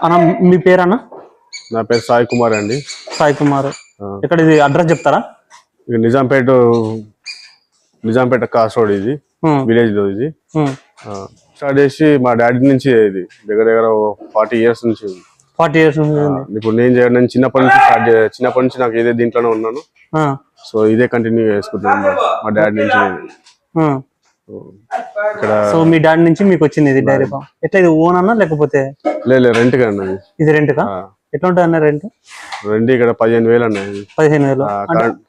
అన్న మీ పేరు అన్న? నా పేరు సాయి కుమార్ అండి. సాయి కుమార్. ఇక్కడ ఇది అడ్రస్ చెప్తారా? నిజాంపేట కాస్ రోడ్, ఇది విలేజ్ లో. ఇది స్టార్ట్ చేసి మా డాడీ నుంచి, ఇది దగ్గర దగ్గర 40 years నుంచి. 40 years ఇప్పుడు నేను చిన్నప్పటి నుంచి నాకు ఇదే దీంట్లోనే ఉన్నాను. సో ఇదే కంటిన్యూ చేసుకుంటున్నాను మా డాడీ నుంచి. ఇక్కడ సో మీ డాడీ నుంచి మీకు వచ్చింది ఇది డైరీ ఫామ్. ఎట్లా ఇది ఓన్ అన్నా లేకపోతే? లేదు, రెంట్ గా అన్నది. ఇది రెంట్ కా? ఎట్లా ఉంటుంది అన్న రెంట్? రెంట్ ఇక్కడ 15,000 అన్నది. 15,000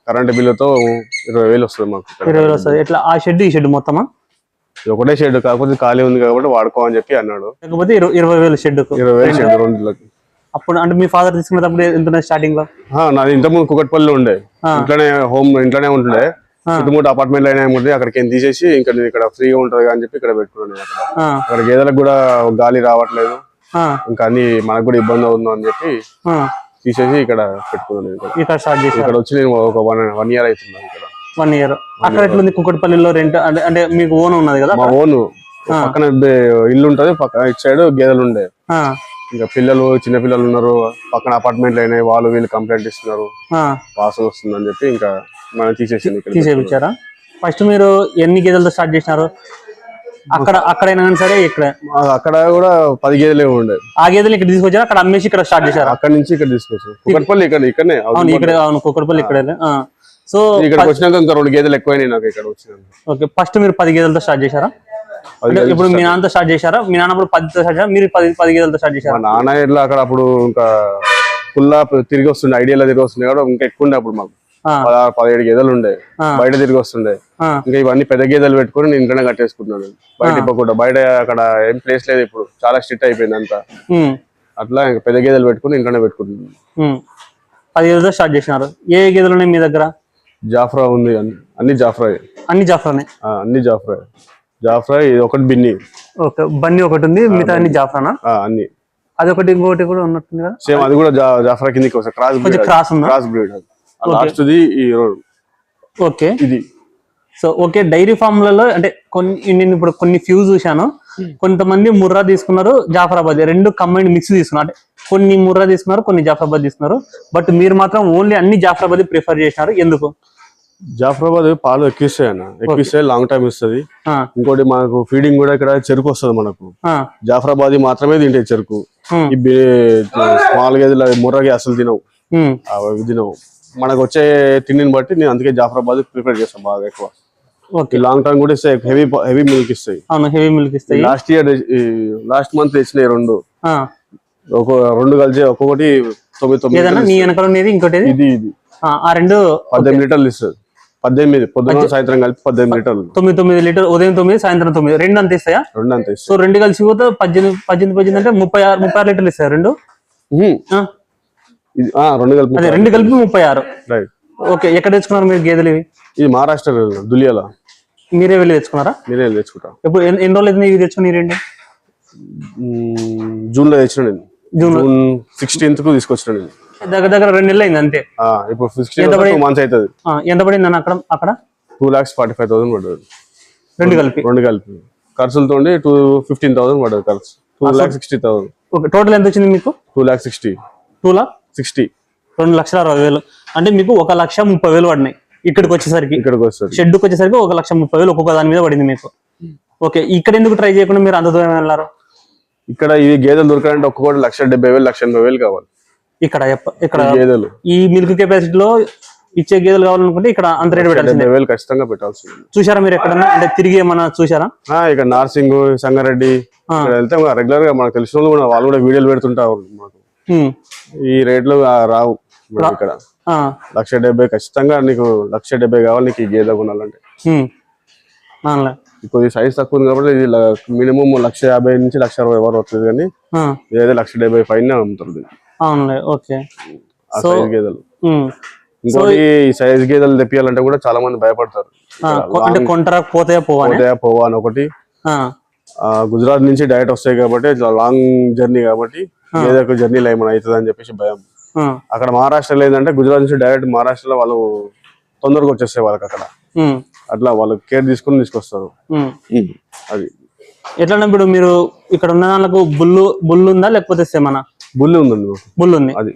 కరెంట్ బిల్లుతో 20,000 వస్తుంది మాకు. 20,000 వస్తుంది. ఎట్లా ఆ షెడ్ ఈ షెడ్ మొత్తమా? ఒకటే షెడ్, కాకపోతే ఖాళీ ఉంది కాబట్టి వాడుకో అని చెప్పి అన్నాడు. లేకపోతే 20,000 షెడ్? 20,000 షెడ్ రెండులకి. అప్పుడు అంటే మీ ఫాదర్ తీసుకునేటప్పుడు ఎంత స్టార్టింగ్ లో? నాది ఇంతకుముందు కుకట్పల్లి ఉండే, ఇంట్లోనే ఉంటుండే. చుట్టుముట్టు అపార్ట్మెంట్ అయినా ఉంటుంది. అక్కడికి ఏం తీసేసి ఇంకా ఇక్కడ ఫ్రీగా ఉంటది అని చెప్పి ఇక్కడ పెట్టుకున్నాను. అక్కడ గేదెలకు కూడా గాలి రావట్లేదు, ఇంకా అన్ని మనకు కూడా ఇబ్బంది అవుతుంది అని చెప్పి తీసేసి ఇక్కడ పెట్టుకున్నాను. ఇక్కడ వచ్చి నేను ఒక 1 year అవుతున్నాను. ఇక్కడ 1 year. అక్కడ ఎట్లుంది కుకట్పల్లిలో రెంట్? అంటే మీకు ఓన్ ఉన్నది కదా? మా ఓన్. పక్కన ఇల్లు ఉంటది, పక్కన ఇటు సైడ్ గేదెలు ఉండే. ఇంకా చిన్న పిల్లలు ఉన్నారు, పక్కన అపార్ట్మెంట్లు అయినాయి, వాళ్ళు వీళ్ళు కంప్లైంట్ ఇస్తున్నారు, వాసన వస్తుంది అని చెప్పి ఇంకా మనం తీసేపించారా? ఫస్ట్ మీరు ఎన్ని గేదెలతో స్టార్ట్ చేసినారు? అక్కడైనా సరే అక్కడ కూడా 10 గేదెలే ఉండే. ఆ గేదెలు ఇక్కడ తీసుకొచ్చారు, అక్కడ అమ్మేసి ఇక్కడ స్టార్ట్ చేశారు? అక్కడ నుంచి ఇక్కడ తీసుకొచ్చారు. కుకట్పల్లి ఇక్కడనే. అవును, కుకట్పల్లి ఇక్కడే. సో ఇక్కడికి వచ్చినాక ఇంకా 2 గేదెలు ఎక్కువైనాయి నాకు ఇక్కడ వచ్చినాక. ఓకే, ఫస్ట్ మీరు 10 గేదెలతో స్టార్ట్ చేశారా? ఇప్పుడు మీ నాన్నతో స్టార్ట్ చేశారా? మీ నాన్న అప్పుడు 10తో స్టార్ట్ చేశారా? మీరు 10 గేదెలతో స్టార్ట్ చేశారా? మా నాన్న ఇట్లా అక్కడ అప్పుడు ఇంకా ఫుల్లా తిరిగి వస్తుండే, ఐడియాలో తిరిగి వస్తుండే కాబట్టి ఇంకా ఎక్కువ ఉండే. అప్పుడు మాకు 16-17 గేదెలు ఉండే, బయట తిరిగి వస్తుండే. ఇంకా ఇవన్నీ పెద్ద గేదెలు పెట్టుకుని నేను ఇంట్లోనే కట్టేసుకుంటున్నాను, బయట ఇవ్వకుండా. బయట అక్కడ ఏం ప్లేస్ లేదు, ఇప్పుడు చాలా స్ట్రిక్ట్ అయిపోయింది అంతా. అట్లా ఇంకా పెద్ద గేదెలు పెట్టుకుని ఇంట్లోనే పెట్టుకుంటున్నాను. 10 గేదెలతో స్టార్ట్ చేసినారు. ఏ గేదెలు ఉన్నాయి మీ దగ్గర? జాఫ్రా ఉంది, అన్ని జాఫ్రా. అన్ని జాఫ్రానే? అన్ని జాఫ్రా. ఇది ఒకటి బిన్ని. ఓకే, బన్నీ ఒకటి ఉంది, మిగతా అన్ని జాఫ్రానా? అన్ని. అదొకటి ఇంకోటి కూడా ఉన్నట్టుంది కదా? సేమ్, అది కూడా జాఫ్రా కిందకి వస్తుంది. Cross breed. లాస్ట్ ది ఈ రోడ్. ఓకే, ఇది. సో ఓకే, డైరీ ఫామ్లలో అంటే నేను ఇప్పుడు కొన్ని ఫ్యూజ్ చూశాను. కొంతమంది ముర్రా తీసుకున్నారు, జాఫరాబాద్, రెండు కంబైండ్ మిక్స్ తీసుకున్నారు. అంటే కొన్ని ముర్రా తీసుకున్నారు, కొన్ని జాఫరాబాద్ తీసుకున్నారు. బట్ మీరు మాత్రం ఓన్లీ అన్ని జాఫరాబాద్ ప్రిఫర్ చేసినారు, ఎందుకు? జాఫరాబాద్ పాలు ఎక్కిస్తాయి, లాంగ్ టైం ఇస్తుంది. ఇంకోటి మనకు ఫీడింగ్ కూడా ఇక్కడ చెరుకు వస్తుంది మనకు. జాఫరాబాద్ మాత్రమే తింటే చెరుకు. ఈ స్మాల్ గేదెలు ముర్రాకి అసలు తినవు. మనకు వచ్చే తిండిని బట్టి నేను అందుకే జాఫరాబాద్ ప్రిఫర్ చేస్తాను బాగా ఎక్కువ. లాంగ్ టైం కూడా ఇస్తాయి, హెవీ మిల్క్ ఇస్తాయి. లాస్ట్ మంత్ తెచ్చినాయి 2 కలిసి ఒక్కొక్కటి 9. ఇంకోటి ఇది 18 లీటర్లు ఇస్తుంది. 18 పొద్దున సాయంత్రం కలిపి 18 లీటర్లు. 9 లీటర్, ఉదయం 9, సాయంత్రం 9, 2 అంత ఇస్తాయా? 2 అంత ఇస్తాయి. సో 2 కలిసి పోతే 18 అంటే 36 లీటర్లు ఇస్తాయి. 2 కలిపి 36. ఓకే, ఎక్కడ తెచ్చుకున్నారు మీరు గేదెలు? ఇది మహారాష్ట్ర, దులియాల. మీరే వెళ్ళి తెచ్చుకున్నారా? మీరే వెళ్ళి తెచ్చుకుంటా. ఇప్పుడు ఎన్ని రోజులు అయితే ఇవి తెచ్చుకుని? 2 జూన్ లో తెచ్చిన నేను. జూన్ 16th కు తీసుకొచ్చిన నేను. దగ్గర 2 నెలలు అయింది అంతే. ఇప్పుడు 2 months అవుతుంది. ఎంత పడింది అన్న అక్కడ? 2,45,000 పడుతుంది. 2 కలిపి ఖర్చులతో 2,15,000 పడుతుంది ఖర్చు. 2,60,000. ఓకే, టోటల్ ఎంత వచ్చింది మీకు? 2,60,000. 2,60,000. అంటే మీకు 1,30,000 పడినాయి ఇక్కడికి వచ్చేసరికి. షెడ్కి వచ్చేసరికి 1,30,000 ఒక్కొక్క దాని మీద పడింది మీకు. ఓకే, ఇక్కడ ఎందుకు ట్రై చేయకుండా మీరు అంత దూరం వెళ్ళారు? ఇక్కడ ఈ గేదెలు దొరకాలంటే ఒక్కొక్కటి 1,70,000, 1,80,000 కావాలి. ఇక్కడ గేదెలు ఈ మిల్క్ కెపాసిటీలో ఇచ్చే గేదెలు కావాలనుకుంటే ఇక్కడ అంత రేట్ పెట్టాలి. 70,000 ఖచ్చితంగా పెట్టాల్సింది. చూసారా మీరు ఎక్కడన్నా? అంటే తిరిగి ఏమన్నా చూసారా? ఇక్కడ నార్సింగ్, సంగారెడ్డి వెళ్తే రెగ్యులర్ గా మనకు తెలిసిన వాళ్ళు కూడా వీడియోలు పెడుతుంటారు. మాకు ఈ రేట్లు రావు ఇక్కడ. 1,70,000 ఖచ్చితంగా నీకు. 1,70,000 కావాలి నీకు ఈ గేదె కొనాలంటే. కొద్ది సైజ్ తక్కువ ఉంది కాబట్టి ఇది మినిమం 1,50,000 నుంచి 1,60,000 వరకు వస్తుంది. కానీ ఇదైతే 1,70,000 పైన అమ్ముతుంది. గేదెలు. ఇంకోటి ఈ సైజ్ గేదెలు తెప్పియాలంటే కూడా చాలా మంది భయపడతారు. పోవా అని ఒకటి. గుజరాత్ నుంచి డైరెక్ట్ వస్తాయి కాబట్టి లాంగ్ జర్నీ కాబట్టి ఏదో ఒక జర్నీలో ఏమైనా అవుతుంది అని చెప్పేసి భయం. అక్కడ మహారాష్ట్రలో ఏంటంటే గుజరాత్ నుంచి డైరెక్ట్ మహారాష్ట్రలో వాళ్ళు తొందరగా వచ్చేస్తాయి వాళ్ళకి అక్కడ. అట్లా వాళ్ళు కేర్ తీసుకుని తీసుకొస్తారు. అది ఎట్లా ఇప్పుడు మీరు ఇక్కడ ఉన్న దానికి బుల్లు ఉందా లేకపోతే సేమనా? బుల్ ఉందండి బుల్ ఉంది. అది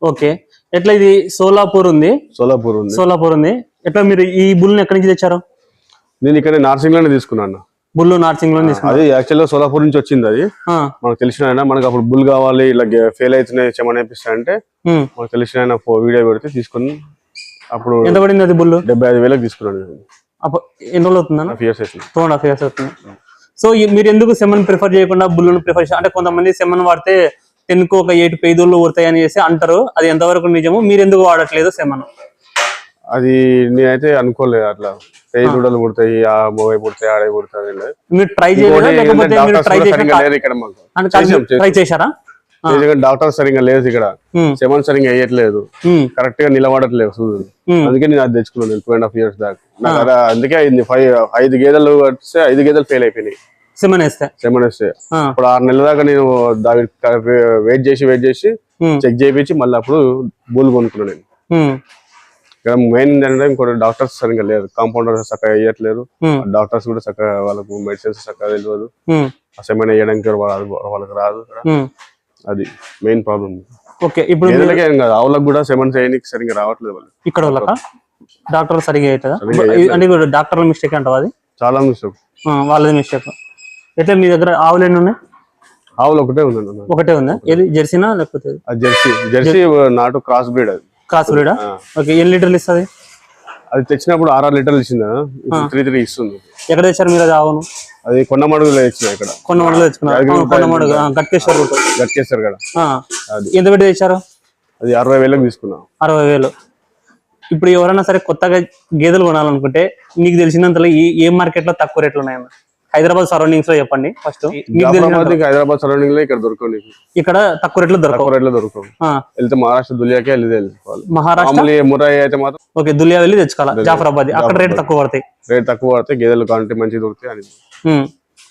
ఓకే. ఎట్లా ఇది సోలాపూర్ ఉంది, సోలాపూర్ ఉంది. ఎట్లా మీరు ఈ బుల్ని ఎక్కడి నుంచి తెచ్చారు? నేను ఇక్కడ నార్సింగ్ లోనే తీసుకున్నాను. బుల్ నార్సింగ్ లో తీసుకున్నాను. అది యాక్చువల్ గా సోలాపూర్ నుంచి వచ్చింది. అది మనకు తెలిసిన ఆయన, మనకు అప్పుడు బుల్ కావాలి ఇలా ఫెయిల్ అవుతున్నాయి చెమని అనిపిస్తాయంటే మనకు తెలిసిన ఆయన వీడియో పెడితే తీసుకుని అప్పుడు ఎంత పడింది అది బుల్? 75,000 తీసుకున్నాను. ఎన్ని రోజులు అవుతుందా? 2.5 years అవుతుంది. 2.5 years అవుతుంది. సో మీరు ఎందుకు సెమన్ ప్రిఫర్ చేయకుండా బుల్లును ప్రిఫర్ చేస్తారు? అంటే కొంతమంది సెమన్ వాడితే 10 కు ఒక 8 పేదోళ్ళు ఊరుతాయని చేసి అంటారు, అది ఎంతవరకు నిజము? మీరు ఎందుకు వాడట్లేదు సెమన్? అది నేనైతే అనుకోలేదు అట్లా పేయి దూడలు పుడతాయి, ఆ మొగై పుడతాయి, ఆడే పుడతాయి. మీరు ట్రై చేయలేదా? లేకపోతే మీరు ట్రై చేశారా? డాక్టర్ సరిగ్గా లేదు ఇక్కడ, సెమన్ సరిగ్గా వేయట్లేదు, కరెక్ట్ గా నిలబడట్లేదు సూదులు. అందుకే నేను అది తెచ్చుకున్నాను 2.5 years దాకా. అందుకే అయింది 5 గేదెలు వస్తే 5 గేదెలు ఫెయిల్ అయిపోయినాయి సెమన్ వేస్తే. ఇప్పుడు 6 నెలల దాకా నేను వెయిట్ చేసి చెక్ చేయించి మళ్ళీ అప్పుడు బుల్ కొనుక్కున్నాను నేను. ఇక్కడ మెయిన్ ఏంటంటే ఇంకోటి డాక్టర్స్ సరిగ్గా లేరు, కాంపౌండర్స్ చక్కగా వేయట్లేరు, డాక్టర్స్ కూడా చక్కగా వాళ్ళకు మెడిసిన్స్ చక్కగా తెలియదు, సెమన్ వేయడానికి వాళ్ళకి రాదు. అది మెయిన్ ప్రాబ్లం. ఓకే. ఇప్పుడు ఆవులకు కూడా సెమన్ చేయడానికి సరిగ్గా రావట్లేదు వాళ్ళు. ఇక్కడ వాళ్ళక డాక్టర్ సరిగ్గా అవుతుందా? అంటే డాక్టర్ల మిస్టేక్ అంటావా? అది చాలా మిస్టేక్, వాళ్ళది మిస్టేక్. ఎట్లా మీ దగ్గర ఆవులు ఎన్ని ఉన్నాయి? ఆవులు ఒకటే ఉందండి. ఒకటే ఉందా? ఏది జెర్సీనా లేకపోతే? జెర్సీ నాటు క్రాస్ బ్రీడ్. అది క్రాస్ బ్రీడా? ఓకే. ఎన్ని లీటర్లు ఇస్తుంది? అది తెచ్చినప్పుడు 6 లీటర్లు ఇచ్చిందా, 3 ఇస్తుంది. ఎక్కడ తెచ్చారు మీరు అది ఆవును? అది కొండమడుగులో తెచ్చిన. ఇక్కడ కొండమడుగులో తెచ్చుకున్నారు. కొండమడుగు గట్కేశ్వర్ కదా. ఎంత పెట్టి తెచ్చారు? అది 60,000 తీసుకున్నాం. 60,000. ఇప్పుడు ఎవరైనా సరే కొత్తగా గేదెలు కొనాలనుకుంటే మీకు తెలిసినంతలో ఏ మార్కెట్ లో తక్కువ రేట్లు ఉన్నాయన్న? హైదరాబాద్ సరౌండింగ్స్ లో చెప్పండి ఫస్ట్. హైదరాబాద్ సరౌండింగ్ లో ఇక్కడ దొరకవు, ఇక్కడ తక్కువ రేట్లు దొరకవు. వెళ్తే మహారాష్ట్ర దులియాకే వెళ్ళిపోవాలి. మహారాష్ట్ర మురాయి అయితే మాత్రం ఓకే, దులియా వెళ్ళి తెచ్చుకోవాలి. జాఫరాబాద్ అక్కడ రేట్ తక్కువ పడతాయి, గేదెలు క్వాలిటీ మంచిగా దొరుకుతాయి అని.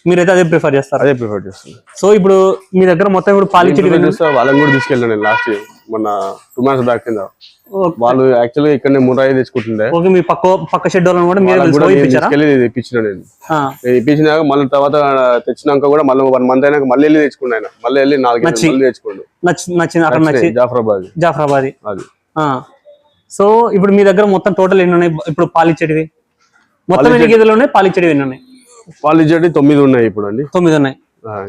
మీరైతే అదే ప్రిఫర్ చేస్తారు? అదే ప్రిఫర్ చేస్తాను. సో ఇప్పుడు మీ దగ్గర మొత్తం ఇప్పుడు పాలిచిడి వాళ్ళని కూడా తీసుకెళ్ళాను నేను లాస్ట్ మొన్న 2 months బ్యాక్ కింద. వాళ్ళు యాక్చువల్గా ఇక్కడ మురాయి తెచ్చుకుంటుండే. ఓకే. మీ పక్క షెడ్ వాళ్ళని కూడా మీరు ఇప్పించిన నేను. ఇప్పించినాక మళ్ళీ తర్వాత తెచ్చినాక కూడా మళ్ళీ 1 month అయినాక మళ్ళీ వెళ్ళి తెచ్చుకున్నా. మళ్ళీ వెళ్ళి 4 గంటలు తెచ్చుకోండు. నచ్చింది అక్కడ నచ్చి జాఫరాబాద్. అది. సో ఇప్పుడు మీ దగ్గర మొత్తం టోటల్ ఎన్ని ఉన్నాయి ఇప్పుడు పాలిచ్చేటివి? మొత్తం ఎన్ని గేదెలు ఉన్నాయి? పాలిచ్చేటివి ఎన్ని ఉన్నాయి? పాలిచ్చేటి 9 ఉన్నాయి ఇప్పుడు అండి. 9 ఉన్నాయి.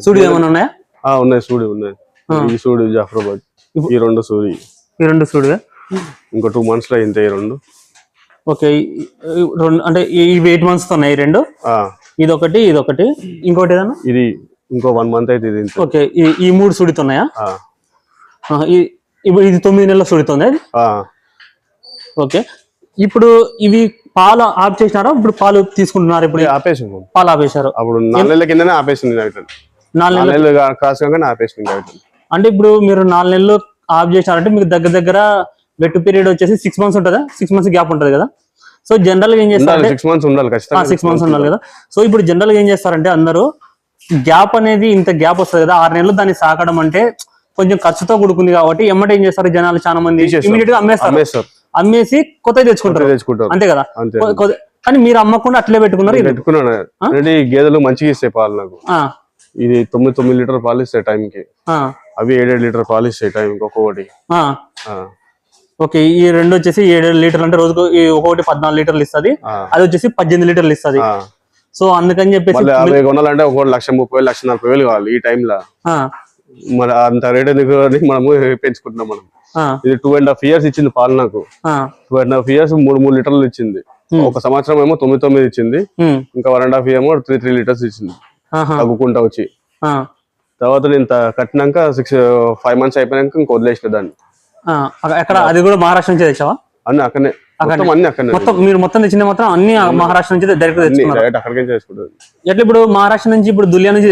సూడి ఏమైనా ఉన్నాయా? ఉన్నాయి, సూడి ఉన్నాయి. ఈ సూడి జాఫరాబాద్, ఈ 2 సూడి. ఈ 2 సూడిగా ఇంకో 2 months లో ఇంత 2. ఓకే. అంటే ఇవి 8 months తో ఉన్నాయి 2. ఇదొకటి ఇంకోటి ఏదన్నా? ఇది ఇంకో 1 month అయితే ఇది. ఓకే. ఈ 3 సుడితున్నాయా? ఇప్పుడు ఇది 9 నెలల సుడితుంది. ఓకే. ఇప్పుడు ఇవి పాలు ఆఫ్ చేసినారా? ఇప్పుడు పాలు తీసుకుంటున్నారు? ఇప్పుడు పాలు ఆపేశారు. అప్పుడు 4 నెలల కిందనే ఆపేసింది. 4 నెలలు క్రాస్ కాగానే ఆపేసింది. అంటే ఇప్పుడు మీరు 4 నెలలు ఆఫ్ చేసినారంటే మీకు దగ్గర వెట్ పీరియడ్ వచ్చేసి 6 months ఉంటుందా? 6 months గ్యాప్ ఉంటుంది కదా. సో జనరల్ గా ఏం చేస్తారు? 6 months ఉండాలి ఖచ్చితంగా. 6 months ఉండాలి కదా. సో ఇప్పుడు జనరల్ గా ఏం చేస్తారంటే అందరూ గ్యాప్ అనేది ఇంత గ్యాప్ వస్తుంది కదా, 6 నెలలు దాన్ని సాకడం అంటే కొంచెం ఖర్చుతో కూడుకుంది కాబట్టి ఎమ్మట ఏం చేస్తారు జనాలు చాలా మంది ఇమీడియట్ గా అమ్మేసి కొత్తగా తెచ్చుకుంటారు. అంతే కదా. కానీ మీరు అమ్మకుండా అట్లే పెట్టుకున్నాను. గేదెలు మంచిగా ఇస్తాయి పాలు నాకు. ఇది 9 లీటర్ పాలు ఇస్తాయి టైం కి. అవి 7 లీటర్ పాలు ఇస్తాయి టైం ఒక్కొక్కటి. ఓకే. ఈ 2 వచ్చేసి 7 లీటర్లు అంటే రోజుకు ఒక్కొక్కటి 14 లీటర్లు ఇస్తుంది. అది వచ్చేసి 18 లీటర్లు ఇస్తుంది. సో అందుకని చెప్పేసి 50 కొనాలంటే ఒక 1,30,000 1,40,000 కావాలి ఈ టైంలో. మరి అంత రేట్ ఎందుకు మనము పెంచుకుంటున్నాం మనం. ఇది 2.5 years ఇచ్చింది పాలు నాకు. 2.5 years 3 లీటర్లు ఇచ్చింది. ఒక సంవత్సరం ఏమో 9 ఇచ్చింది. ఇంకా 1.5 ఏమో 3 లీటర్స్ ఇచ్చింది తగ్గుకుంటా వచ్చి. తర్వాత నేను కట్టినాక 5 months అయిపోయాక ఇంకా వదిలేసిన దాన్ని. ఎక్కడ? అది కూడా మహారాష్ట్ర నుంచి తెచ్చావా? అన్నీ అక్కడనే. మొత్తం మీరు మొత్తం తెచ్చింది మాత్రం అన్ని మహారాష్ట్ర నుంచి డైరెక్ట్ తెచ్చుకున్నారు. ఎట్లా ఇప్పుడు మహారాష్ట్ర నుంచి ఇప్పుడు దులియా నుంచి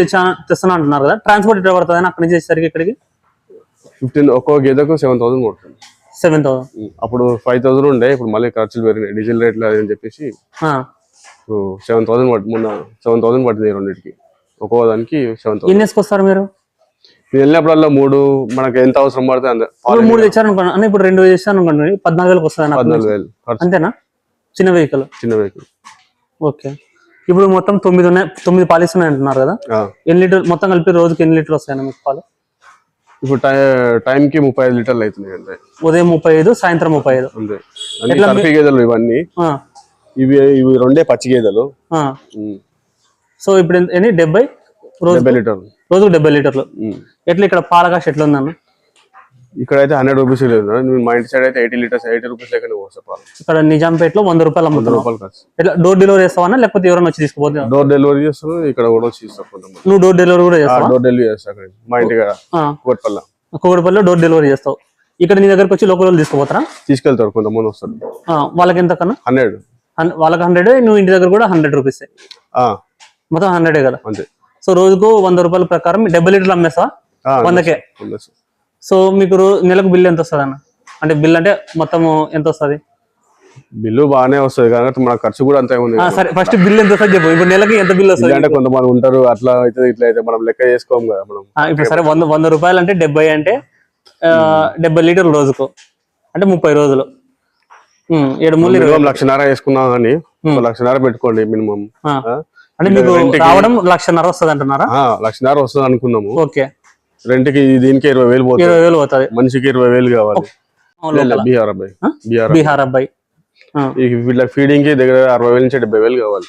తెస్తున్నా అంటున్నారు కదా, ట్రాన్స్పోర్ట్ ఎట్లా పడుతుంది అక్కడ నుంచి వచ్చేసరికి ఇక్కడికి? 15 ఒక్కో గేదెకు 7,000 పడుతుంది. 7,000. అప్పుడు 5,000 ఉండే, ఇప్పుడు మళ్ళీ ఖర్చులు పెరిగినాయి డీజిల్ రేట్లు అని చెప్పేసి 7,000 మొన్న 7,000 పడుతుంది రెండింటికి. ఒక్కో దానికి 7,000. ఎన్ని వేసుకొస్తారు మీరు? వెళ్ళినప్పుడల్లా 3 మనకి ఎంత అవసరం పడుతుంది అంతే. 3 తెచ్చారు అనుకోండి, ఇప్పుడు 2 చేస్తాను అనుకోండి, 14,000 వస్తుంది. 14,000 అంతేనా? చిన్న వెహికల్. ఓకే. ఇప్పుడు మొత్తం 9 పాలిస్తున్నాయి అంటున్నారు కదా, ఎన్ని లీటర్ మొత్తం కలిపి రోజుకి ఎన్ని లీటర్ వస్తాయన్న మీకు పాలు? ఇప్పుడు టైంకి 35 లీటర్లు అవుతున్నాయి అంతే. ఉదయం 35, సాయంత్రం 35. అంతే. అన్ని కర్పీ గేదెలు ఇవన్నీ. ఇవి రెండే పచ్చి గేదెలు. సో ఇప్పుడు ఎన్ని 70 లీటర్లు రోజుకు 70 లీటర్లు. ఎట్లా ఇక్కడ పాల కాస్ట్ ఎట్లా ఉందన్న? ఇక్కడైతే 100 రూపీస్ లేదు. మా ఇంటి సైడ్ అయితే 80 రూపీస్ లెక్కనే పోస్తా పాలు. ఇక్కడ నిజాంపేటలో 100 రూపాయలు అమ్ముతున్నావు. 100 రూపాయలు ఖర్చు. ఎట్లా డోర్ డెలివరీ చేస్తావా లేకపోతే ఎవరైనా వచ్చి తీసుకుపోతే? డోర్ డెలివరీ చేస్తాను. ఇక్కడ కూడా వచ్చి ఇస్తాను. నువ్వు డోర్ డెలివరీ కూడా చేస్తావా? డోర్ డెలివరీ చేస్తా అక్కడ మా ఇంటి కూకట్పల్లిలో డోర్ డెలివరీ చేస్తావు. ఇక్కడ నీ దగ్గరకు వచ్చి లోకల్ వాళ్ళు తీసుకుపోతారా? తీసుకెళ్తారు, కొంతమంది వస్తారు. వాళ్ళకి ఎంత కన్నా? 100. వాళ్ళకి 100. నువ్వు ఇంటి దగ్గర కూడా 100 రూపీస్, మొత్తం 100 కదా. అంతే. సో రోజుకు 100 రూపాయల ప్రకారం 70 లీటర్లు అమ్మేస్తావా? 100కే. సో మీకు నెలకు బిల్లు ఎంత వస్తుంది అన్న? అంటే బిల్ అంటే మొత్తం ఎంత వస్తుంది? బిల్లు బాగానే వస్తుంది కానీ మన ఖర్చు కూడా అంతే ఉంది. సరే ఫస్ట్ బిల్ ఎంత వస్తుంది చెప్పు. ఇప్పుడు నెలకి ఎంత బిల్ వస్తుంది? అంటే కొంతమంది ఉంటారు అట్లా అయితే ఇట్లా అయితే మనం లెక్క చేసుకోము కదా మనం. ఇప్పుడు సరే 100 రూపాయలు అంటే 70 అంటే 70 లీటర్లు రోజుకు అంటే 30 రోజులు. 1,50,000 వేసుకున్నాం కానీ 1,00,000 పెట్టుకోండి మినిమం. అంటే మీకు రావడం 1,00,000 వస్తుంది అంటున్నారా? 1,00,000 వస్తుంది అనుకున్నాము. ఓకే. రెంట్కి దీనికి 20,000 పోతుంది. 20,000 పోతుంది. మనిషికి 20,000 కావాలి. బీహార్ అబ్బాయి వీళ్ళ ఫీడింగ్ కి దగ్గర 60,000 నుంచి 70,000 కావాలి.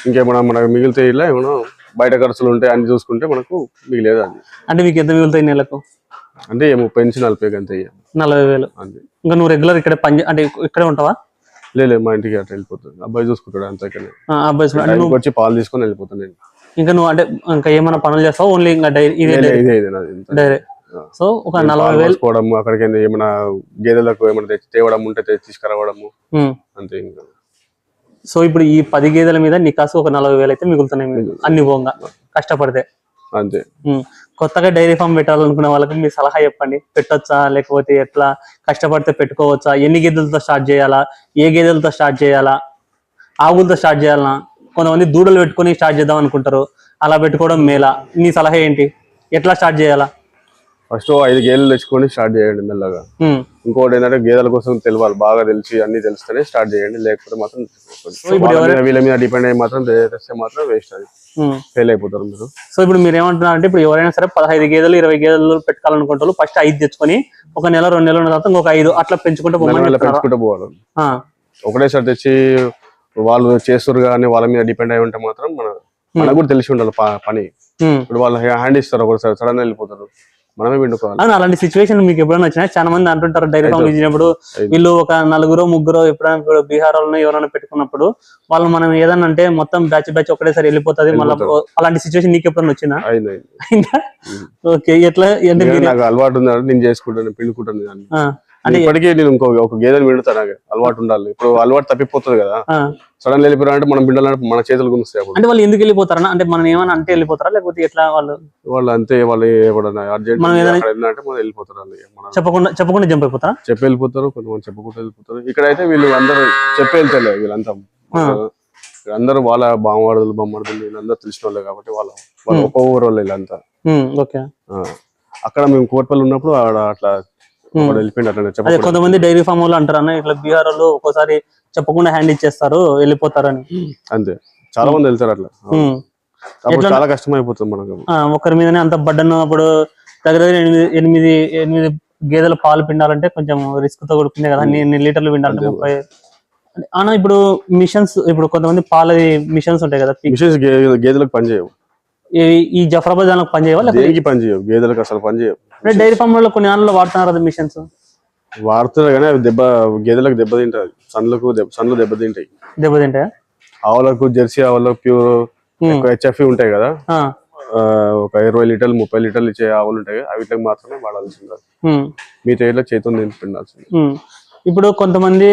ఇంకేమన్నా మనకు మిగిలితే ఇలా ఏమన్నా బయట ఖర్చులు ఉంటాయి అన్ని చూసుకుంటే మనకు మిగిలేదు. అది అంటే మీకు ఎంత మిగులుతాయి నెలకు? అంటే 30 నుంచి 40 అంతే. 40,000 అంతే. ఇంకా నువ్వు రెగ్యులర్ ఇక్కడ అంటే ఇక్కడే ఉంటావా? లేదు, మా ఇంటికి అట్లా వెళ్ళిపోతుంది. అబ్బాయి చూసుకుంటాడు అంతే. అబ్బాయి వచ్చి పాలు తీసుకొని వెళ్ళిపోతాను నేను. ఇంకా నువ్వు అంటే ఇంకా ఏమైనా పనులు చేస్తావు? ఓన్లీ ఇంకా డైరీ. సో ఒక 40,000 అక్కడికి ఏమైనా గేదెలకు ఏమైనా తేవడం ఉంటే తీసుకురావడము అంతే. ఇంకా సో ఇప్పుడు ఈ 10 గేదెల మీద నీ కాసు ఒక 40,000 అయితే మిగులుతున్నాయి అన్ని పోగా కష్టపడితే. అంతే. కొత్తగా డైరీ ఫామ్ పెట్టాలనుకునే వాళ్ళకి మీ సలహా చెప్పండి. పెట్టొచ్చా లేకపోతే ఎట్లా? కష్టపడితే పెట్టుకోవచ్చా? ఎన్ని గేదెలతో స్టార్ట్ చేయాలా? ఏ గేదెలతో స్టార్ట్ చేయాలా? ఆవులతో స్టార్ట్ చేయాలా? కొంతమంది దూడలు పెట్టుకుని స్టార్ట్ చేద్దాం అనుకుంటారు. అలా పెట్టుకోవడం మేలా? నీ సలహా ఏంటి? ఎట్లా స్టార్ట్ చేయాలా? ఫస్ట్ 5 గేదెలు తెచ్చుకొని స్టార్ట్ చేయండి మెల్లగా. ఇంకోటి ఏంటంటే గేదెల కోసం తెలియాలి, బాగా తెలిసి అన్ని తెలిస్తేనే స్టార్ట్ చేయండి. లేకపోతే మాత్రం వీళ్ళ మీద డిపెండ్ అయ్యి మాత్రం తెస్తే మాత్రం వేస్ట్, అది ఫెయిల్ అయిపోతారు మీరు. సో ఇప్పుడు మీరు ఏమంటున్నారు అంటే ఇప్పుడు ఎవరైనా సరే 15 గేదెలు 20 గేదెలు పెట్టాలనుకుంటారు. ఫస్ట్ 5 తెచ్చుకొని ఒక నెల 2 నెలల తర్వాత ఇంకొక 5 అట్లా పెంచుకుంటూ పోవాలి. ఒకటేసారి తెచ్చి వాళ్ళు చేస్తారు కానీ వాళ్ళ మీద డిపెండ్ అయి ఉంటే మాత్రం మనకు కూడా తెలిసి ఉండాలి పని. ఇప్పుడు వాళ్ళు హ్యాండ్ ఇస్తారు, ఒకసారి సడన్ వెళ్ళిపోతారు, మనమే పిండుకోవాలి. అలాంటి సిచ్యువేషన్ మీకు ఎప్పుడైనా వచ్చినా? చాలా మంది అంటుంటారు డైరీ ఫామ్ ఇచ్చినప్పుడు వీళ్ళు ఒక 4-3 ఎప్పుడైనా బీహార్ వాళ్ళని ఎవరైనా పెట్టుకున్నప్పుడు వాళ్ళు మనం ఏదన్నా అంటే మొత్తం బ్యాచ్ ఒకటేసారి వెళ్ళిపోతుంది. మళ్ళీ అలాంటి సిచ్యువేషన్ నీకు ఎప్పుడైనా వచ్చినా? ఓకే. ఎట్లా అంటే నాకు అలవాటు ఉంది, నేను చేసుకుంటాను, పిండుకుంటాను. అంటే ఇప్పటికీ నేను ఒక గేదెని పిండుతాను, నాకు అలవాటు ఉండాలి. ఇప్పుడు అలవాటు తప్పిపోతుంది కదా, సడన్ వెళ్ళిపోయారు అంటే మనం పిండాలంటే మన చేతులు గునిస్తాయి. అంటే వాళ్ళు ఎందుకు వెళ్ళిపోతారా? అంటే మనం ఏమైనా అంటే వెళ్ళిపోతారా లేకపోతే ఎట్లా? వాళ్ళు అంతే, వాళ్ళు అర్జెంట్ మనం వెళ్ళిపోతారు. చెప్పకుండా జంప్ అయిపోతారా? చెప్పి వెళ్ళిపోతారు, కొంతమంది చెప్పకుండా వెళ్ళిపోతారు. ఇక్కడైతే వీళ్ళు అందరూ చెప్పి వెళ్తారు. వీళ్ళంతా అందరూ వాళ్ళ బామ్మర్దులు వీళ్ళందరూ తెలిసిన వాళ్ళే కాబట్టి వాళ్ళు ఒక్క ఊరు వాళ్ళు వీళ్ళంతా. అక్కడ మేము కోట్పల్లి ఉన్నప్పుడు అట్లా కొంతమంది డైరీ ఫామ్ వాళ్ళు అంటారు అన్న ఇట్లా బీహార్ వాళ్ళు ఒక్కోసారి చెప్పకుండా హ్యాండ్ ఇచ్చేస్తారు వెళ్ళిపోతారని. అంతే, చాలా మంది వెళ్తారు అట్లా. చాలా కష్టం అయిపోతుంది మనకు. ఒకరి మీదనే అంత బడ్డన్. అప్పుడు దగ్గర 8 గేదెల పాలు పిండాలంటే కొంచెం రిస్క్ తో కూడుకుంది కదా. ఎన్ని లీటర్లు పిండాలంటే 30. అన్న ఇప్పుడు మిషన్స్, ఇప్పుడు కొంతమంది పాల మిషన్స్ ఉంటాయి కదా, మిషన్స్ గేదెలకు పనిచేయవు. ఈ జఫరాబాద్ దానికి పనిచేయవా? పనిచేయవు, గేదెలకు అసలు పనిచేయవు. డైరీ ఫామ్ లో కొన్ని ఆన్లో వాడుతున్నారు అది మిషన్స్. వాడుతున్నారు కానీ అవి గేదెలకు దెబ్బతింటాయి, సన్లు దెబ్బతింటాయి. ఆవులకు, జెర్సీ ఆవులకు ప్యూర్ హెచ్ఎఫ్ ఉంటాయి కదా, ఒక 20 లీటర్లు 30 లీటర్లు ఇచ్చే ఆవులు ఉంటాయి, అవిటికి మాత్రమే వాడాల్సింది. మిగతా ఇట్లా చేతులు పిండాల్సింది. ఇప్పుడు కొంతమంది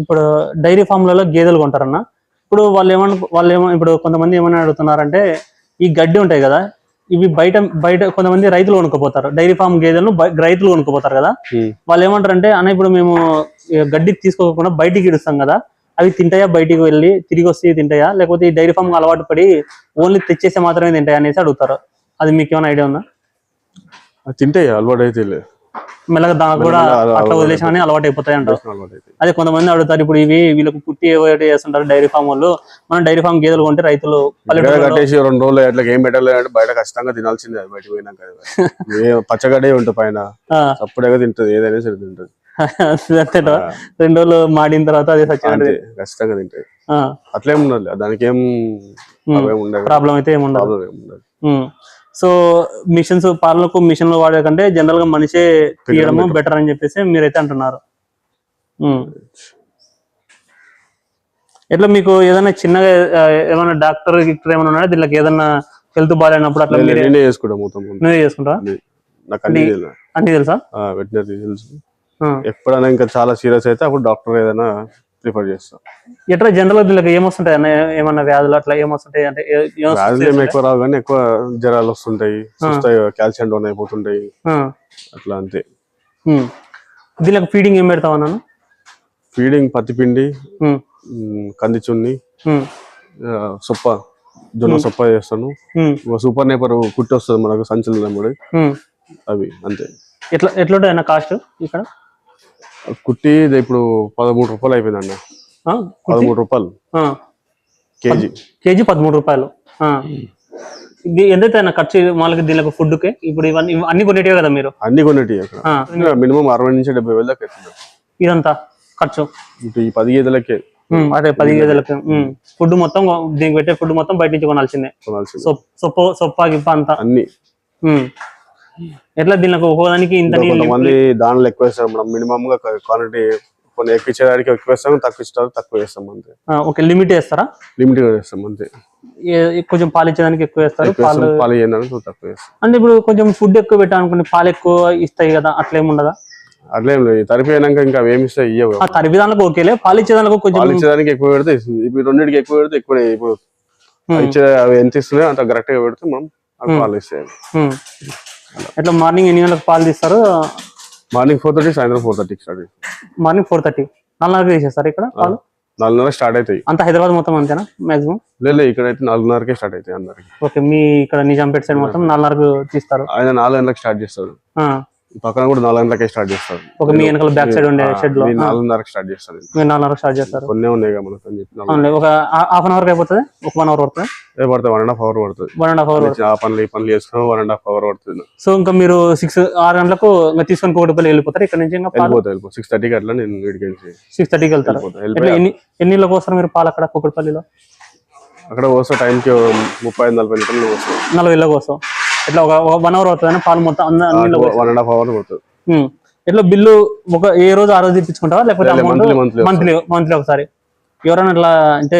ఇప్పుడు డైరీ ఫామ్లలో గేదెలు కొంటారన్న. ఇప్పుడు వాళ్ళు ఇప్పుడు కొంతమంది ఏమని అడుగుతున్నారంటే ఈ గడ్డి ఉంటాయి కదా, ఇవి బయట కొంతమంది రైతులు కొనుక్కోపోతారు. డైరీ ఫామ్ గేదెలను రైతులు కొనుక్కోపోతారు కదా. వాళ్ళు ఏమంటారంటే అన్న ఇప్పుడు మేము గడ్డి తీసుకోకుండా బయటికి ఇడుస్తాం కదా, అవి తింటాయా? బయటికి వెళ్ళి తిరిగి వస్తే తింటాయా? లేకపోతే ఈ డైరీ ఫామ్ అలవాటు పడి ఓన్లీ తెచ్చేస్తే మాత్రమే తింటాయా అనేసి అడుగుతారు. అది మీకు ఏమైనా ఐడియా ఉందా? తింటాయి, అలవాటు అయితే మెల్లగా దానికి కూడా అట్లా వదిలేసామని అలవాటు అయిపోతాయి అంటారు. అదే కొంతమంది అడుగుతారు, ఇప్పుడు ఇవి వీళ్ళకి పుట్టి ఏవైతే చేస్తుంటారు డైరీ ఫామ్ వాళ్ళు, మనం డైరీ ఫామ్ గేదెలు కొంటే రైతులు కట్టేసి 2 రోజులు అట్లా ఏం పెట్టాలి అంటే బయట ఖచ్చితంగా తినాల్సిందే. బయట పోయినాక పచ్చగడ్డే ఉంటుంది పైన, అప్పుడే తింటది, ఏదైనా సరే తింటది. 2 రోజులు మాడిన తర్వాత అదే ఖచ్చితంగా తింటది. అట్లేం ఉండదు, దానికి ఏం ప్రాబ్లం అయితే ఏముండదు. సో మిషన్స్ పాలకు మిషన్లు వాడే కంటే జనరల్ గా మనిషే తీయడము బెటర్ అని చెప్పేసి మీరైతే అంటున్నారు. ఎట్లా మీకు ఏదైనా చిన్నగా ఏమైనా డాక్టర్ గిక్టర్ ఏమైనా ఉన్నాయా దీనికి, ఏదైనా హెల్త్ బాగాలేనప్పుడు అట్లా నేనే చేసుకుంటా మొత్తం. నువ్వే చేసుకుంటా? అన్ని తెలుసా? వెటనరీ తెలుసు. ఎప్పుడైనా ఇంకా చాలా సీరియస్ అయితే అప్పుడు డాక్టర్ ఏదైనా ప్రిఫర్ చేస్తాం. ఎట్లా జనరల్ గా దీనికి ఏమొస్తుంటాయి అన్న, ఏమన్నా వ్యాధులు అట్లా ఏమొస్తుంటాయి అంటే? వ్యాధులు ఏమి ఎక్కువ రావు కానీ ఎక్కువ జ్వరాలు వస్తుంటాయి, కాల్షియం డౌన్ అయిపోతుంటాయి అట్లా, అంతే. దీనికి ఫీడింగ్ ఏం పెడతావు అన్నాను? ఫీడింగ్ పత్తిపిండి, కంది చున్ని, సొప్ప, జొన్న సొప్ప చేస్తాను. సూపర్ నేపర్ కుట్టి వస్తుంది మనకు సంచులు, అవి అంతే. ఎట్లుంటాయి అన్న కాస్ట్ ఇక్కడ? కుట్టి ఇప్పుడు 13 రూపాయలు అయిపోయింది అన్న. 13 రూపాయలు కేజీ. కేజీ 13 రూపాయలు. ఎంతైతే అన్న ఖర్చు వాళ్ళకి దీనికి ఫుడ్ కి? ఇప్పుడు ఇవన్నీ అన్ని కొనేటివే కదా మీరు? అన్ని కొనేటివి. మినిమం 60 నుంచి 70 వేల దాకా అవుతుంది ఇదంతా ఖర్చు. ఈ 10 గేదెలకే. అదే 10 గేదెలకి ఫుడ్ మొత్తం, దీనికి పెట్టే ఫుడ్ మొత్తం బయట నుంచి కొనాల్సిందే. సొప్ప గిప్ప అంతా అన్ని. ఎట్లా దీనికి ఒక్కోదానికి ఇంత? కొంతమంది దానిలో ఎక్కువ వేస్తారు, మనం మినిమం గా క్వాంటిటీ కొన్ని ఎక్కువ ఇచ్చేదానికి ఎక్కువ వేస్తాం, తక్కువ ఇస్తారు తక్కువ వేస్తాం అంతే. ఓకే, లిమిట్ వేస్తారా? లిమిట్ గా వేస్తాం అంతే. కొంచెం పాలు ఇచ్చేదానికి ఎక్కువ వేస్తారు, పాలు ఇవ్వడానికి తక్కువ వేస్తాం. అంటే ఇప్పుడు కొంచెం ఫుడ్ ఎక్కువ పెట్టాలనుకోండి పాలు ఎక్కువ ఇస్తాయి కదా, అట్లా ఏముండదా? అట్లేం లేదు, తరిపోయినాక ఇంకా ఏమి ఇస్తాయి ఇవ్వవు. తరిపి దానికి ఓకేలే, పాలు ఇచ్చేదానికి కొంచెం పాలు ఇచ్చేదానికి ఎక్కువ పెడితే, ఇప్పుడు రెండింటికి ఎక్కువ పెడితే ఎక్కువ. ఇప్పుడు ఇచ్చే అవి ఎంత ఇస్తున్నాయో అంత కరెక్ట్ గా పెడితే మనం పాలు ఇస్తాయి. ఎట్లా మార్నింగ్ ఎన్ని గంటలకు పాలు తీస్తారు? మార్నింగ్ 4:30, సాయంత్రం 4:30 స్టార్ట్. మార్నింగ్ 4:30, 4:30కి తీసేస్తారు ఇక్కడ పాలు? 4:30 స్టార్ట్ అవుతాయి. అంత హైదరాబాద్ మొత్తం అంతేనా మాక్సిమం? లేదు, ఇక్కడ అయితే 4:30కే స్టార్ట్ అవుతాయి అందరికి. ఓకే, మీ ఇక్కడ నిజాంపేట సైడ్ మొత్తం 4:30కు తీస్తారు. ఆయన 4 గంటలకు స్టార్ట్ చేస్తారు, పక్కన కూడా 4 గంటలకే స్టార్ట్ చేస్తారు. ఒక మీ వెనకాల బ్యాక్ సైడ్ ఉండే షెడ్ లో 4:30కి స్టార్ట్ చేస్తారు. మీరు 4:30కి స్టార్ట్ చేస్తారు? కొన్ని ఉన్నాయి మనకు. ఒక హాఫ్ అన్ అవర్ అయిపోతుంది, ఒక 1 అవర్ పడుతుంది? పడుతుంది, 1.5 అవర్ పడుతుంది. 1.5 అవర్ ఆ పనులు ఈ పనులు చేసుకుని 1.5 అవర్ పడుతుంది. సో ఇంకా మీరు 6 గంటలకు తీసుకొని కూకట్పల్లి వెళ్ళిపోతారు ఇక్కడ నుంచి? 6:30కి అట్లా నేను 6:30కి వెళ్తారు. ఎన్నిళ్ళకి వస్తారు మీరు పాలు అక్కడ కూకట్పల్లిలో? అక్కడ వస్తా టైంకి 35-40 లీటర్లు వస్తాయి. 40 ఇళ్ళకి వస్తాం. ఇట్లా ఒక 1 అవర్ అవుతుంది పాలు మొత్తం? 1.5 అవర్ పడుతుంది. ఎట్లా బిల్లు ఏ రోజు ఆ రోజు తెప్పించుకుంటావా లేకపోతే మంత్లీ ఒకసారి? ఎవరైనా అట్లా అంటే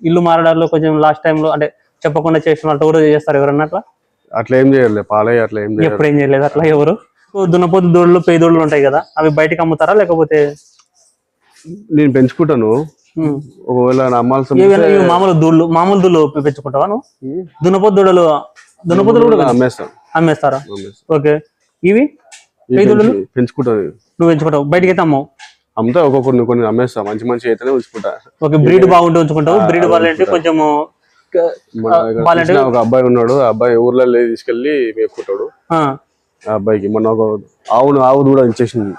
ఇల్లు మారడాల్లో కొంచెం లాస్ట్ టైం లో అంటే చెప్పకుండా చేసిన వాళ్ళు కూడా చేస్తారు ఎవరన్నా అట్లా? అట్లా ఏం చేయలేదు, పాలే అట్లా ఏం ఎప్పుడు ఏం చేయలేదు అట్లా ఎవరు? దున్నపోతు దూడలు పేద దూడలు ఉంటాయి కదా, అవి బయటకి అమ్ముతారా లేకపోతే? నేను పెంచుకుంటాను, ఒకవేళ మామూలు దూడలు పెంచుకుంటావా నువ్వు? దున్నపోతు దూడలు కూడా అమ్మేస్తారా? ఓకే, ఇవి పెంచుకుంటాను. నువ్వు పెంచుకుంటావు, బయటకి అయితే అమ్మవు? అమ్ముతా, కొన్ని అమ్మేస్తా, మంచి అయితేనే ఉంచుకుంటా. ఓకే, బ్రీడ్ బాగుంటే ఉంచుకుంటావు, బ్రీడ్ బాగాలంటే కొంచెం. ఒక అబ్బాయి ఉన్నాడు, ఆ అబ్బాయి ఊర్లో తీసుకెళ్లి మేపుకుంటాడు. ఆ అబ్బాయికి మొన్న ఒక ఆవు కూడా ఇచ్చేసింది.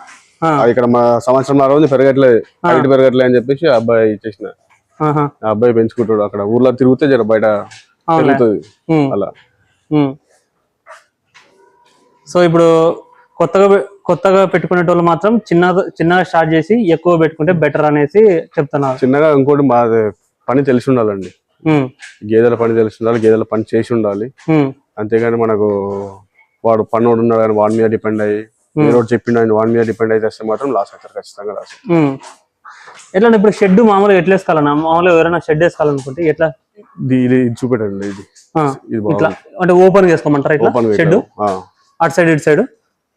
ఇక్కడ మా సంవత్సరం రోజు పెరగట్లేదు, హైట్ పెరగట్లేదు అని చెప్పేసి ఆ అబ్బాయి ఇచ్చేసిన. ఆ అబ్బాయి పెంచుకుంటాడు, అక్కడ ఊర్లో తిరిగితే జర బయట తిరుగుతుంది అలా. సో ఇప్పుడు కొత్తగా పెట్టుకునే వాళ్ళు మాత్రం చిన్నగా స్టార్ట్ చేసి ఎక్కువ పెట్టుకుంటే బెటర్ అనేసి చెప్తున్నారు. చిన్నగా ఇంకోటి మా పని తెలిసి ఉండాలండి, గేదెల పని తెలిసి ఉండాలి, గేదెల పని చేసి ఉండాలి. అంతేగాని మనకు వాడు పన్నోడు ఉన్నాడు అని వాడి మీద డిపెండ్ అయ్యి మీరు చెప్పిండు అని వాడి మీద డిపెండ్ అయితే మాత్రం లాస్ అవుతారు, ఖచ్చితంగా లాస్. ఎట్లా ఇప్పుడు షెడ్ మామూలుగా ఎట్లా వేసుకోవాలన్నా? మామూలుగా ఎవరైనా షెడ్ వేసుకోవాలనుకుంటే ఎట్లా? ఇది చూపెట్టండి, ఇది ఇట్లా అంటే ఓపెన్ చేసుకోమంటారా? ఇట్లా షెడ్ అటు సైడ్ ఇటు సైడ్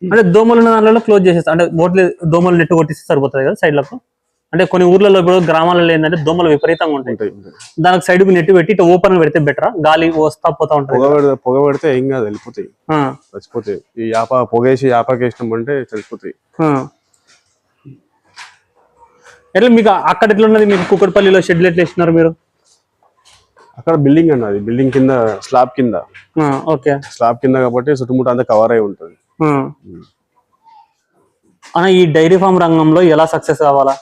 అంటే దోమలు ఉన్న దానిలో క్లోజ్ చేసేస్తా, అంటే బోట్లు దోమలు నెట్టు కొట్టిస్తే సరిపోతుంది కదా సైడ్లకు? అంటే కొన్ని ఊర్లలో ఇప్పుడు గ్రామాలలో ఏంటంటే దోమలు విపరీతంగా ఉంటాయి, దానికి సైడ్ కు నెట్టి పెట్టి ఇట్లా ఓపెన్ పెడితే బెటరా? గాలి వస్తా పోతా ఉంటుంది. పొగ పెడితే ఏం కాదు, వెళ్ళిపోతాయి, చచ్చిపోతాయి. ఈ పొగేసి యాపకి వేసినాం అంటే చచ్చిపోతాయి. ఎట్లా మీకు అక్కడ ఎట్లా ఉన్నది? మీకు కూకట్పల్లిలో షెడ్లు ఎట్లా వేసినారు మీరు? అక్కడ బిల్డింగ్ అన్నది, బిల్డింగ్ కింద స్లాబ్ కింద. ఓకే, స్లాబ్ కింద కాబట్టి చుట్టుముట్టు అంతా కవర్ అయి ఉంటుంది. అన్న ఈ డైరీ ఫామ్ రంగంలో ఎలా సక్సెస్ కావాలా,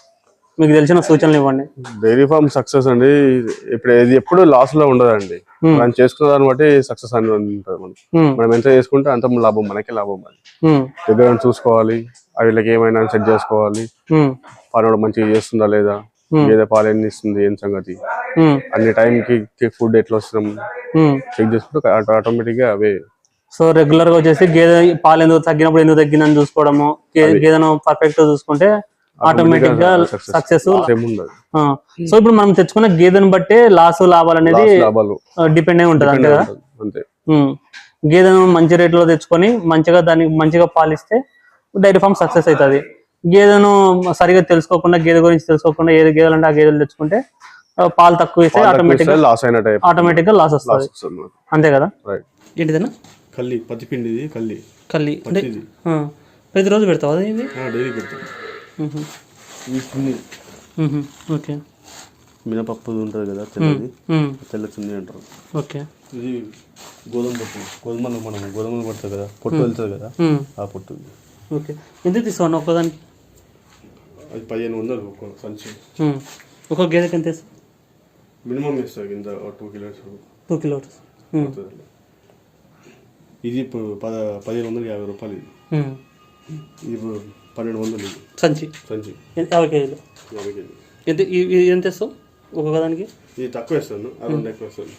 మీకు తెలిసిన సూచనలు ఇవ్వండి. డైరీ ఫార్మ్ సక్సెస్ అండి ఇప్పుడు ఇది ఎప్పుడు లాస్ లో ఉండదండి. మనం చేసుకున్న దాన్ని బట్టి సక్సెస్ అని ఉంటుంది. మనం ఎంత చేసుకుంటే అంత లాభం, మనకే లాభం. అది దగ్గర చూసుకోవాలి, వీళ్ళకి ఏమైనా సెట్ చేసుకోవాలి, పాలు మంచిగా చేస్తుందా లేదా, గేదె పాలు ఎన్ని ఇస్తుంది, ఏం సంగతి, అన్ని టైంకి ఫుడ్ ఎట్లా వస్తున్నాం చెక్ చేసుకుంటే ఆటోమేటిక్ గా అవే. సో రెగ్యులర్ గా వచ్చేసి గేదె పాలు ఎందుకు తగ్గినప్పుడు ఎందుకు తగ్గిందని చూసుకోవడము, గేదెను పర్ఫెక్ట్ గా చూసుకుంటే ఆటోమేటిక్ గా సక్సెస్. సో ఇప్పుడు మనం తెచ్చుకున్న గేదెను బట్టే లాస్ లాభాలు అనేది డిపెండ్ అయి ఉంటుంది అంతే కదా. గేదెను మంచి రేట్లో తెచ్చుకొని మంచిగా దానికి మంచిగా పాలిస్తే డైరీ ఫామ్ సక్సెస్ అవుతుంది. గేదెను సరిగా తెలుసుకోకుండా, గేదె గురించి తెలుసుకోకుండా ఏది గేదెలు అంటే ఆ గేదెలు తెచ్చుకుంటే పాలు తక్కువ ఇస్తే ఆటోమేటిక్ గా లాస్ వస్తుంది అంతే కదా. ఏంటిదన్నా కల్లి పత్తిపిండి, కల్లి అంటే ప్రతిరోజు పెడతావా ఇది? డైలీ పెడతాం. ఓకే. మినపప్పు ఉంటుంది కదా, తెల్ల చున్నీ అంటారు. ఓకే. ఇది గోధుమ పప్పు, గోధుమలు పడుతుంది కదా, పొట్టు వెళ్తుంది కదా, ఆ పొట్టు. ఓకే. ఎంత తీసుకోండి ఒక్కదానికి? అది 1500 ఒక సంచి. ఒక గేదెకి ఎంత వేస్తావు? మినిమం ఇస్తుంది కింద 2 కిలోస్. 2 కిలోస్. ఇది ఇప్పుడు 1550 రూపాయలు. ఇది 1200 సంచి. 50 కేజీలు. ఎంత ఎంత వేస్తావు ఒకదానికి? ఇది తక్కువ వేస్తాను, 2 ఎక్కువ వేస్తాను.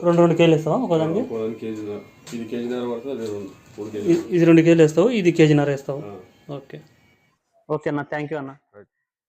రెండు కేజీలు వేస్తావా ఒకదానికి? కేజీన్నర. ఇది కేజీన్నర పడుతుంది, అది 3 కేజీలు. ఇది 2 కేజీలు వేస్తావు, ఇది కేజీన్నర వేస్తావు. ఓకే. ఓకే అన్న, థ్యాంక్ యూ అన్న.